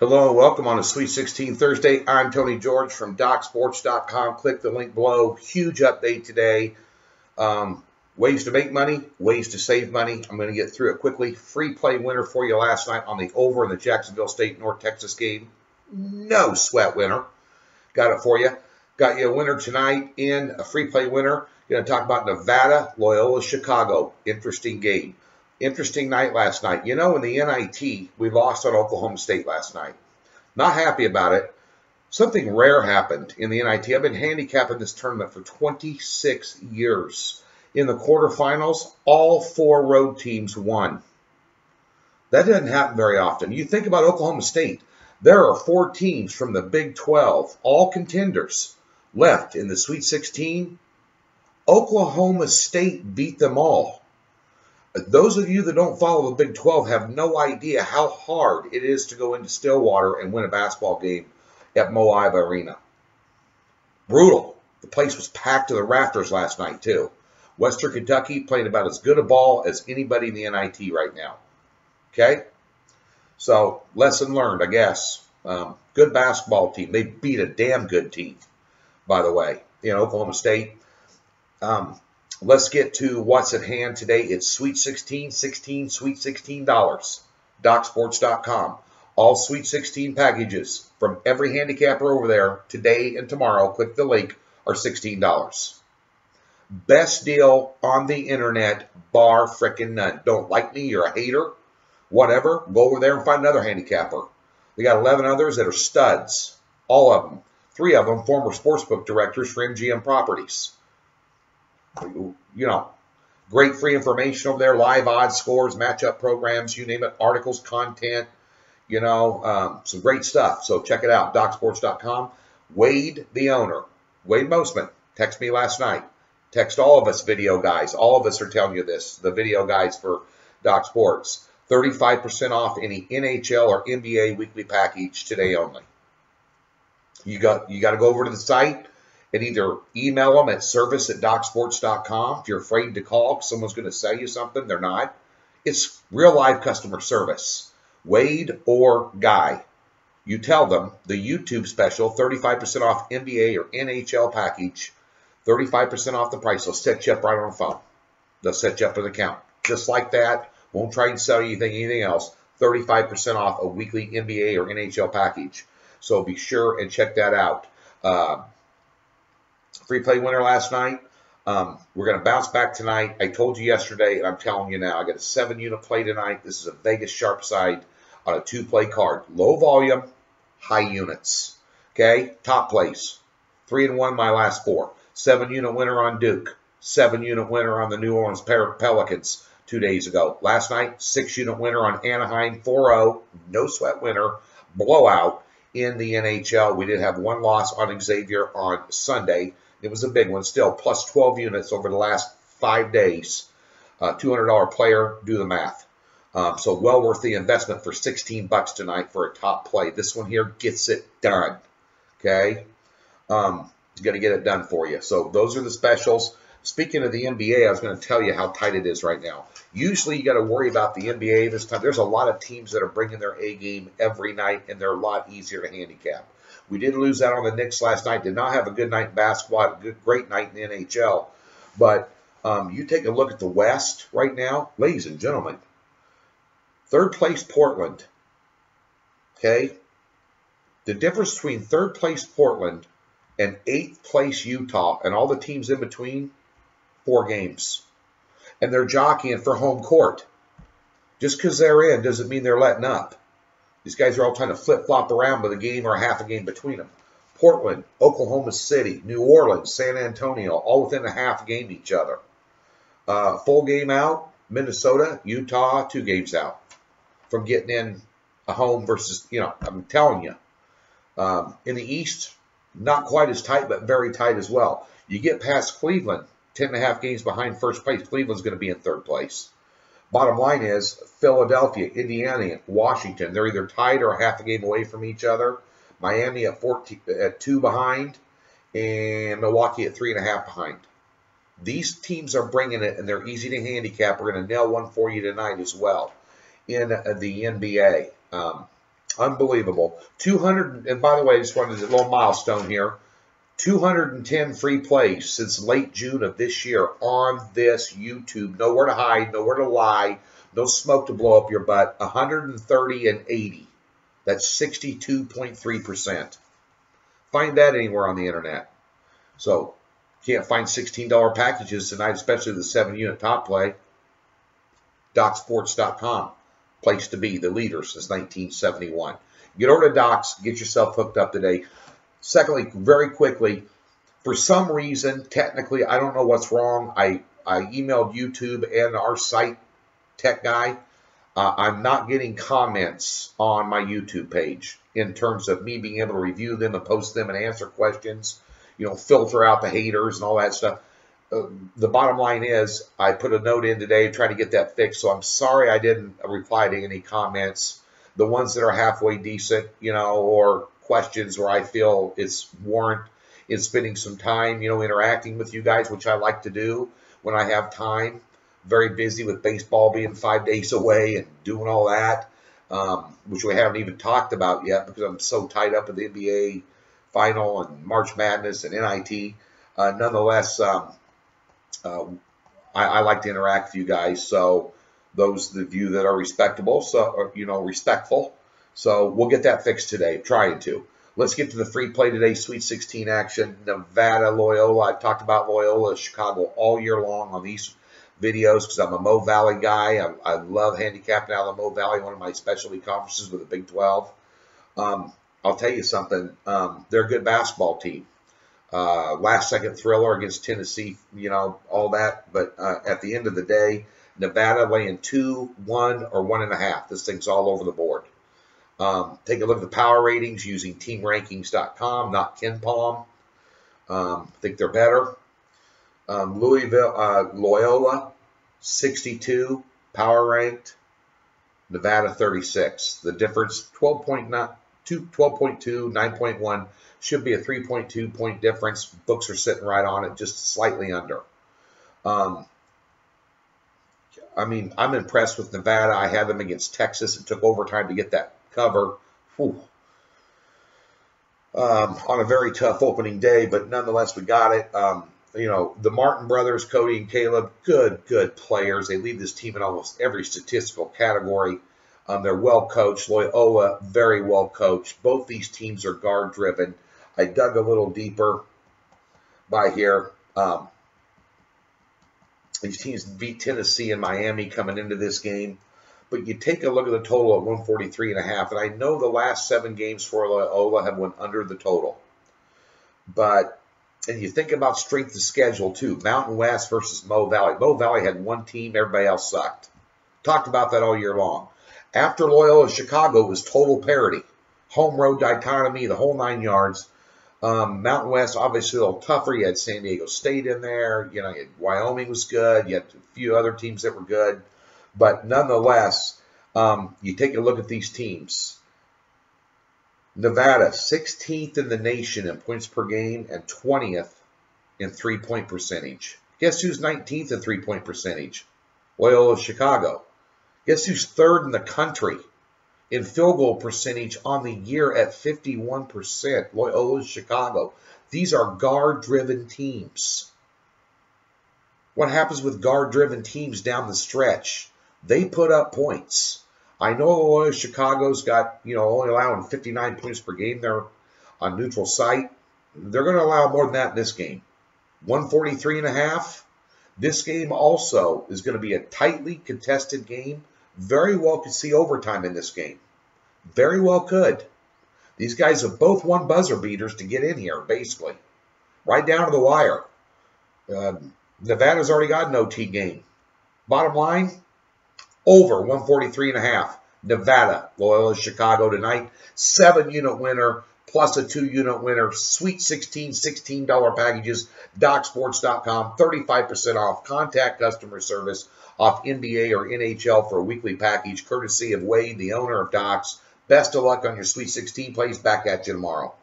Hello and welcome on a Sweet 16 Thursday. I'm Tony George from DocSports.com. Click the link below. Huge update today. Ways to make money, ways to save money. I'm going to get through it quickly. Free play winner for you last night on the over in the Jacksonville State North Texas game. No sweat winner. Got it for you. Got you a winner tonight in a free play winner. Going to talk about Nevada, Loyola, Chicago. Interesting game. Interesting night last night. You know, in the NIT, we lost on Oklahoma State last night. Not happy about it. Something rare happened in the NIT. I've been handicapping this tournament for 26 years. In the quarterfinals, all four road teams won. That doesn't happen very often. You think about Oklahoma State. There are four teams from the Big 12, all contenders, left in the Sweet 16. Oklahoma State beat them all. Those of you that don't follow the Big 12 have no idea how hard it is to go into Stillwater and win a basketball game at Moab Arena. Brutal. The place was packed to the rafters last night, too. Western Kentucky playing about as good a ball as anybody in the NIT right now. Okay? So, lesson learned, I guess. Good basketball team. They beat a damn good team, by the way, in Oklahoma State. Let's get to what's at hand today. It's Sweet 16, Sweet $16. DocSports.com. All Sweet 16 packages from every handicapper over there today and tomorrow. Click the link, are $16. Best deal on the internet, bar frickin' none. Don't like me, you're a hater, whatever. Go over there and find another handicapper. We got 11 others that are studs. All of them. 3 of them former sportsbook directors for MGM Properties. You know, great free information over there, live odds, scores, matchup programs, you name it, articles, content, you know, some great stuff. So check it out, DocSports.com. Wade, the owner, Wade Mosman, texted me last night. Text all of us video guys. All of us are telling you this, the video guys for Doc Sports. 35% off any NHL or NBA weekly package today only. You got to go over to the site and either email them at service@docsports.com. If you're afraid to call because someone's going to sell you something, they're not. It's real live customer service. Wade or Guy. You tell them the YouTube special, 35% off NBA or NHL package, 35% off the price. They'll set you up right on the phone. They'll set you up an account. Just like that. Won't try and sell you anything else. 35% off a weekly NBA or NHL package. So be sure and check that out. Free play winner last night. We're going to bounce back tonight. I told you yesterday, and I'm telling you now, I got a 7-unit play tonight. This is a Vegas sharp side on a 2-play card. Low volume, high units. Okay? Top place. 3-1 my last 4. 7-unit winner on Duke. 7-unit winner on the New Orleans Pelicans 2 days ago. Last night, 6-unit winner on Anaheim 4-0. No sweat winner. Blowout in the NHL. We did have 1 loss on Xavier on Sunday. It was a big one. Still, plus 12 units over the last 5 days. $200 player. Do the math. So well worth the investment for $16 tonight for a top play. This one here gets it done. Okay? It's going to get it done for you. So those are the specials. Speaking of the NBA, I was going to tell you how tight it is right now. Usually you got to worry about the NBA this time. There's a lot of teams that are bringing their A game every night, and they're a lot easier to handicap. We did lose out on the Knicks last night. Did not have a good night in basketball. A great night in the NHL. But you take a look at the West right now, ladies and gentlemen. 3rd place Portland. Okay? The difference between 3rd place Portland and 8th place Utah and all the teams in between, 4 games. And they're jockeying for home court. Just because they're in doesn't mean they're letting up. These guys are all trying to flip-flop around with a game or a half a game between them. Portland, Oklahoma City, New Orleans, San Antonio, all within a half game each other. Full game out, Minnesota, Utah, 2 games out from getting in a home versus, you know, I'm telling you. In the East, not quite as tight, but very tight as well. You get past Cleveland, 10.5 games behind first place. Cleveland's going to be in 3rd place. Bottom line is Philadelphia, Indiana, Washington. They're either tied or a half a game away from each other. Miami at 2 behind, and Milwaukee at 3.5 behind. These teams are bringing it, and they're easy to handicap. We're going to nail one for you tonight as well in the NBA. Unbelievable. 200, and by the way, I just wanted a little milestone here. 210 free plays since late June of this year on this YouTube. Nowhere to hide, nowhere to lie, no smoke to blow up your butt. 130 and 80. That's 62.3%. Find that anywhere on the internet. So, can't find $16 packages tonight, especially the 7-unit top play. DocSports.com. Place to be, the leader since 1971. Get over to Docs, get yourself hooked up today. Secondly, very quickly, for some reason, technically, I don't know what's wrong. I emailed YouTube and our site tech guy. I'm not getting comments on my YouTube page in terms of me being able to review them and post them and answer questions, you know, filter out the haters and all that stuff. The bottom line is I put a note in today trying to get that fixed, so I'm sorry I didn't reply to any comments. The ones that are halfway decent, you know, or questions where I feel it's warrant in spending some time, you know, interacting with you guys, which I like to do when I have time. Very busy with baseball being 5 days away and doing all that, which we haven't even talked about yet because I'm so tied up with the NBA final and March Madness and NIT. Nonetheless, I like to interact with you guys. So those of you that are respectable, so you know, respectful. So we'll get that fixed today. Trying to. Let's get to the free play today. Sweet 16 action. Nevada, Loyola. I've talked about Loyola, Chicago all year long on these videos because I'm a Mo Valley guy. I love handicapping out of the Mo Valley, one of my specialty conferences with the Big 12. I'll tell you something. They're a good basketball team. Last second thriller against Tennessee, you know, all that. But at the end of the day, Nevada laying 2, 1, or 1.5. This thing's all over the board. Take a look at the power ratings using teamrankings.com, not KenPom. I think they're better. Loyola, 62, power ranked. Nevada, 36. The difference, 12.2, 9.1. Should be a 3.2 point difference. Books are sitting right on it, just slightly under. I mean, I'm impressed with Nevada. I had them against Texas. It took overtime to get that cover. On a very tough opening day, but nonetheless, we got it. You know, the Martin brothers, Cody and Caleb, good players. They lead this team in almost every statistical category. They're well coached. Loyola, very well coached. Both these teams are guard driven. I dug a little deeper by here. These teams beat Tennessee and Miami coming into this game. But you take a look at the total at 143.5, and I know the last 7 games for Loyola have went under the total. But, and you think about strength of schedule too. Mountain West versus Mo Valley. Mo Valley had one team, everybody else sucked. Talked about that all year long. After Loyola Chicago, it was total parity. Home road dichotomy, the whole 9 yards. Mountain West, obviously a little tougher. You had San Diego State in there. You know, Wyoming was good. You had a few other teams that were good. But nonetheless, you take a look at these teams. Nevada, 16th in the nation in points per game and 20th in three-point percentage. Guess who's 19th in three-point percentage? Loyola Chicago. Guess who's 3rd in the country in field goal percentage on the year at 51%? Loyola Chicago. These are guard-driven teams. What happens with guard-driven teams down the stretch? They put up points. I know Loyola Chicago's got, you know, only allowing 59 points per game there on neutral site. They're going to allow more than that in this game. 143.5. This game also is going to be a tightly contested game. Very well could see overtime in this game. Very well could. These guys have both won buzzer beaters to get in here, basically. Right down to the wire. Nevada's already got an OT game. Bottom line, over 143.5. Nevada, Loyola Chicago tonight. 7-unit winner plus a 2-unit winner. Sweet 16, $16 packages. DocSports.com, 35% off. Contact customer service off NBA or NHL for a weekly package, courtesy of Wade, the owner of Docs. Best of luck on your Sweet 16 plays. Back at you tomorrow.